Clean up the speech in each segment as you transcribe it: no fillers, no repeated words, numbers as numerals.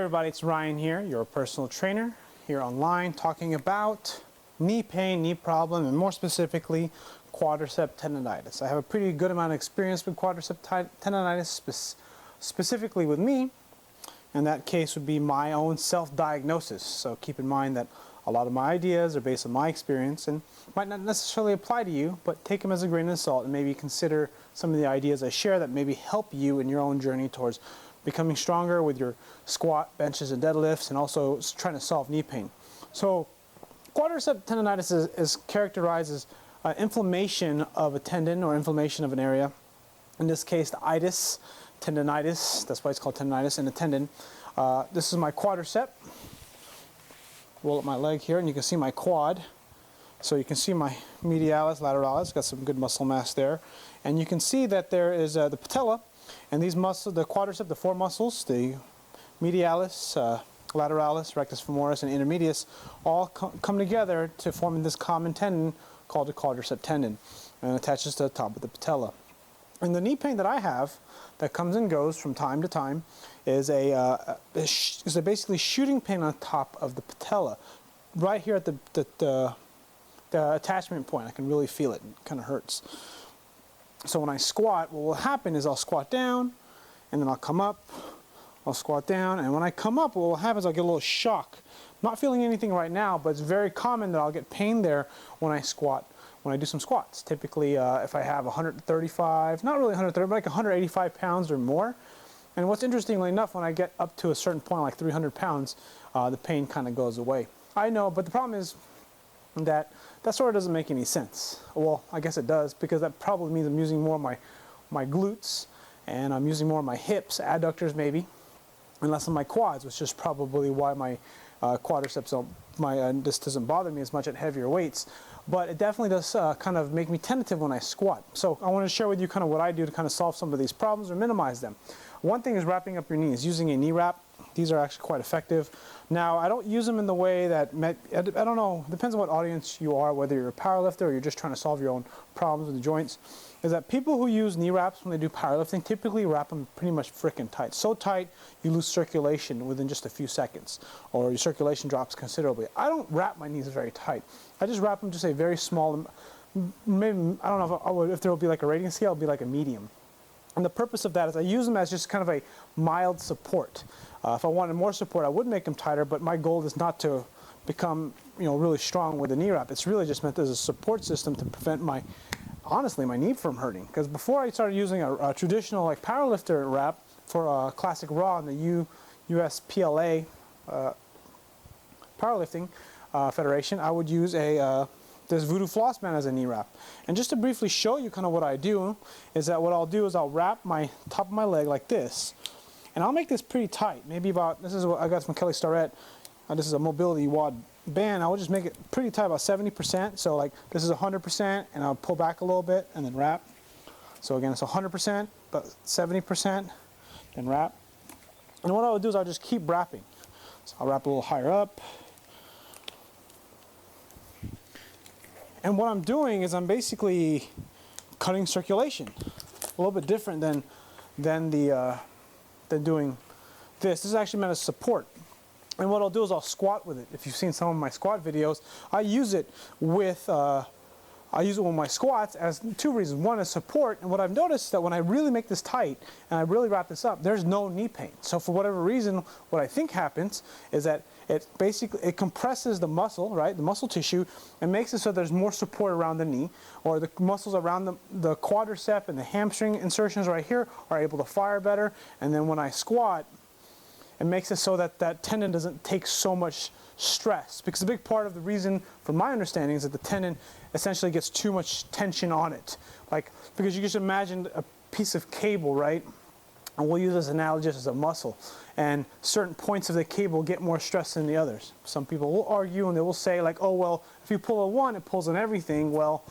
everybody, it's Ryan here, your personal trainer here online, talking about knee pain, knee problem, and more specifically quadricep tendonitis. I have a pretty good amount of experience with quadricep tendonitis, specifically with me, and that case would be my own self-diagnosis. So keep in mind that a lot of my ideas are based on my experience and might not necessarily apply to you, but take them as a grain of salt and maybe consider some of the ideas I share that maybe help you in your own journey towards becoming stronger with your squat, benches, and deadlifts, and also trying to solve knee pain. So quadricep tendonitis is characterized as inflammation of a tendon or inflammation of an area. In this case, the itis, tendonitis, that's why it's called tendonitis, in the tendon. This is my quadricep. Roll up my leg here and you can see my quad. So you can see my medialis, lateralis, got some good muscle mass there. And you can see that there is the patella, and these muscles, the quadricep, the four muscles, the medialis, lateralis, rectus femoris, and intermedius, all come together to form this common tendon called the quadricep tendon, and attaches to the top of the patella. And the knee pain that I have, that comes and goes from time to time, is a basically shooting pain on top of the patella, right here at the attachment point. I can really feel it. It kind of hurts. So when I squat, what will happen is I'll squat down, and then I'll come up, I'll squat down, and when I come up, what will happen is I'll get a little shock. I'm not feeling anything right now, but it's very common that I'll get pain there when I squat, when I do some squats. Typically, if I have 135, not really 130, but like 185 pounds or more. And what's interestingly enough, when I get up to a certain point, like 300 pounds, the pain kind of goes away. I know, but the problem is that sort of doesn't make any sense. Well, I guess it does, because that probably means I'm using more of my glutes, and I'm using more of my hips, adductors maybe, and less of my quads, which is probably why my quadriceps this doesn't bother me as much at heavier weights. But it definitely does kind of make me tentative when I squat. So I want to share with you kind of what I do to kind of solve some of these problems or minimize them. One thing is wrapping up your knees, using a knee wrap. These are actually quite effective. Now, I don't use them in the way that, I don't know, depends on what audience you are, whether you're a powerlifter or you're just trying to solve your own problems with the joints, is that people who use knee wraps when they do powerlifting typically wrap them pretty much freaking tight. So tight, you lose circulation within just a few seconds, or your circulation drops considerably. I don't wrap my knees very tight. I just wrap them just a very small, maybe, I don't know if there will be like a rating scale, it'll be like a medium. And the purpose of that is I use them as just kind of a mild support. If I wanted more support, I would make them tighter, but my goal is not to become, really strong with a knee wrap. It's really just meant as a support system to prevent honestly, my knee from hurting. Because before I started using a traditional like powerlifter wrap for classic raw in the USPLA powerlifting federation, I would use this Voodoo Floss Band as a knee wrap. And just to briefly show you kind of what I do, is that what I'll do is I'll wrap my top of my leg like this. And I'll make this pretty tight, maybe about, this is what I got from Kelly Starrett. This is a mobility wad band. I will just make it pretty tight, about 70%. So like this is 100%, and I'll pull back a little bit and then wrap. So again, it's 100%, but 70%, then wrap. And what I'll do is I'll just keep wrapping. So I'll wrap a little higher up. And what I'm doing is I'm basically cutting circulation. A little bit different than doing this. This is actually meant as support. And what I'll do is I'll squat with it. If you've seen some of my squat videos, I use it with my squats as two reasons. One is support, and what I've noticed is that when I really make this tight and I really wrap this up, there's no knee pain. So for whatever reason, what I think happens is that it compresses the muscle, right, the muscle tissue, and makes it so there's more support around the knee, or the muscles around the quadricep and the hamstring insertions right here are able to fire better. And then when I squat, it makes it so that that tendon doesn't take so much stress, because a big part of the reason, from my understanding, is that the tendon essentially gets too much tension on it. Like, because you just imagine a piece of cable, right? And we'll use this analogy as a muscle, and certain points of the cable get more stress than the others. Some people will argue and they will say like, oh well, if you pull on one, it pulls on everything. Well,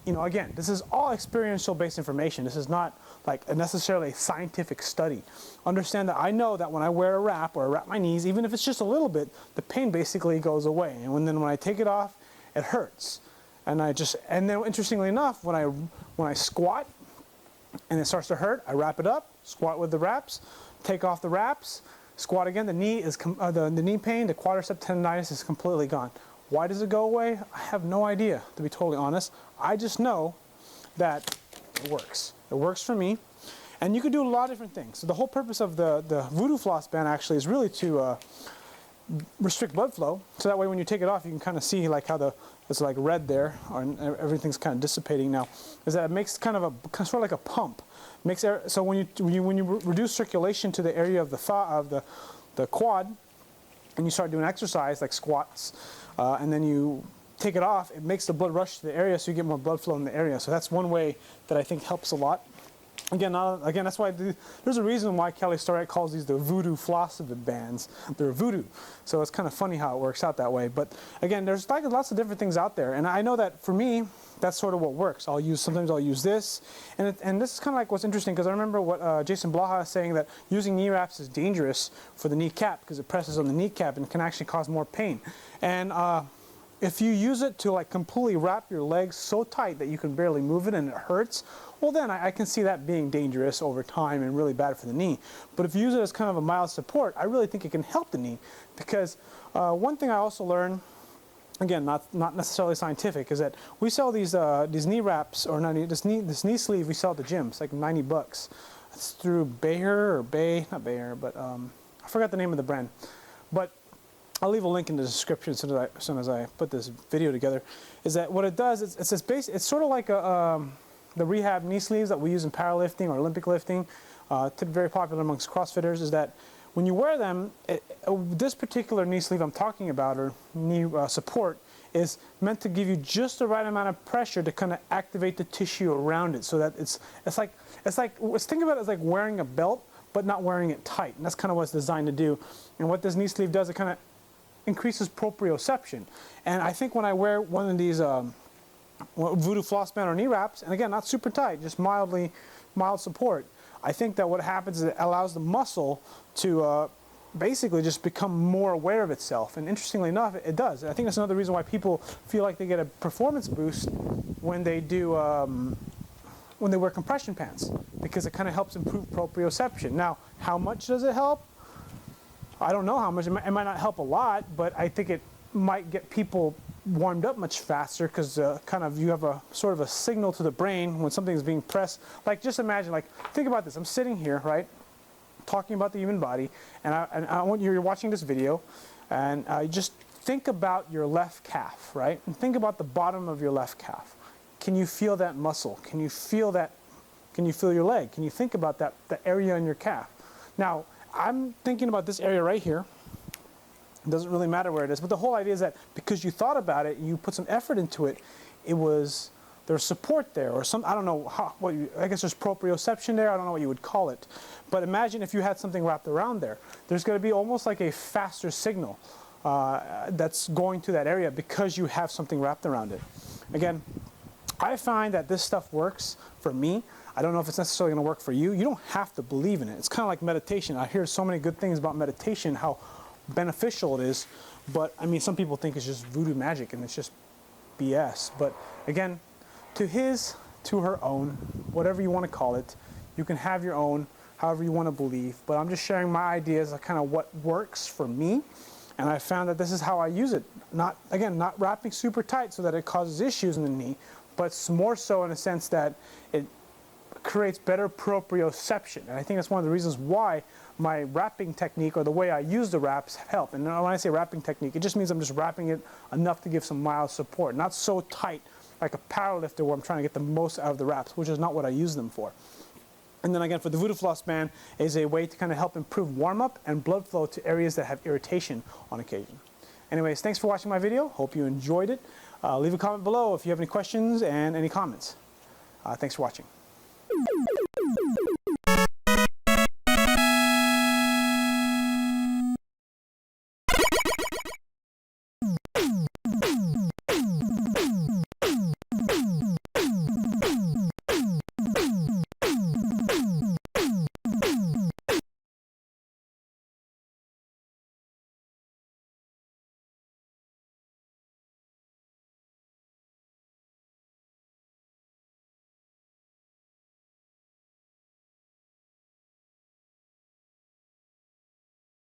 again, this is all experiential based information. This is not like necessarily a scientific study. Understand that I know that when I wear a wrap or I wrap my knees, even if it's just a little bit, the pain basically goes away. And when I take it off, it hurts. And then interestingly enough, when I squat and it starts to hurt, I wrap it up, squat with the wraps, take off the wraps, Squat again, the knee is the knee pain, the quadricep tendonitis is completely gone. Why does it go away? I have no idea, to be totally honest. I just know that it works. It works for me. And you can do a lot of different things. So the whole purpose of the voodoo floss band actually is really to restrict blood flow. So that way when you take it off, you can kind of see like how it's like red there, and everything's kind of dissipating now. Is that it makes kind of sort of like a pump. Makes air, so when you reduce circulation to the area of the thigh, of the quad, and you start doing exercise like squats, and then you take it off, it makes the blood rush to the area, so you get more blood flow in the area. So that's one way that I think helps a lot. Again, that's why there's a reason why Kelly Starrett calls these the voodoo floss bands. They're voodoo. So it's kind of funny how it works out that way. But again, there's like lots of different things out there. And I know that for me, that's sort of what works. Sometimes I'll use this. And this is kind of like what's interesting, because I remember what Jason Blaha is saying, that using knee wraps is dangerous for the kneecap because it presses on the kneecap and can actually cause more pain. And if you use it to like completely wrap your legs so tight that you can barely move it and it hurts, well then I can see that being dangerous over time and really bad for the knee. But if you use it as kind of a mild support, I really think it can help the knee. Because one thing I also learned, again, not necessarily scientific, is that we sell these knee wraps, or this knee sleeve we sell at the gym. It's like 90 bucks. It's through not Bayer, but I forgot the name of the brand. But I'll leave a link in the description as soon as I put this video together. Is that what it does? It's sort of like the Rehab knee sleeves that we use in powerlifting or Olympic lifting, very popular amongst CrossFitters. Is that when you wear them, this particular knee sleeve I'm talking about, or knee support, is meant to give you just the right amount of pressure to kind of activate the tissue around it, so that think about it as like wearing a belt, but not wearing it tight. And that's kind of what it's designed to do. And what this knee sleeve does, it kind of increases proprioception. And I think when I wear one of these voodoo floss band or knee wraps, and again, not super tight, just mild support, I think that what happens is it allows the muscle to basically just become more aware of itself. And interestingly enough, it does. And I think that's another reason why people feel like they get a performance boost when they do when they wear compression pants, because it kind of helps improve proprioception. Now, how much does it help? I don't know how much. It might not help a lot, but I think it might get people warmed up much faster, because kind of you have a sort of a signal to the brain when something's being pressed. Like, just imagine, like, think about this. I'm sitting here, right, talking about the human body, and I want you're watching this video, and just think about your left calf, right, and think about the bottom of your left calf. Can you feel that muscle? Can you feel that? Can you feel your leg? Can you think about that, the area in your calf? Now, I'm thinking about this area right here. It doesn't really matter where it is, but the whole idea is that because you thought about it, you put some effort into it, there's support there, or I don't know I guess there's proprioception there. I don't know what you would call it. But imagine if you had something wrapped around there. There's going to be almost like a faster signal that's going to that area because you have something wrapped around it. Again, I find that this stuff works for me. I don't know if it's necessarily going to work for you. You don't have to believe in it. It's kind of like meditation. I hear so many good things about meditation, how beneficial it is, but I mean, some people think it's just voodoo magic and it's just BS. But again, to her own, whatever you want to call it. You can have your own, however you want to believe, but I'm just sharing my ideas of kind of what works for me, and I found that this is how I use it. Not wrapping super tight so that it causes issues in the knee, but more so in a sense that it creates better proprioception. And I think that's one of the reasons why my wrapping technique, or the way I use the wraps, help. And when I say wrapping technique, it just means I'm just wrapping it enough to give some mild support, not so tight like a powerlifter where I'm trying to get the most out of the wraps, which is not what I use them for. And then again, for the voodoo floss band is a way to kind of help improve warm-up and blood flow to areas that have irritation on occasion. Anyways, thanks for watching my video. Hope you enjoyed it. Leave a comment below if you have any questions and any comments. Thanks for watching.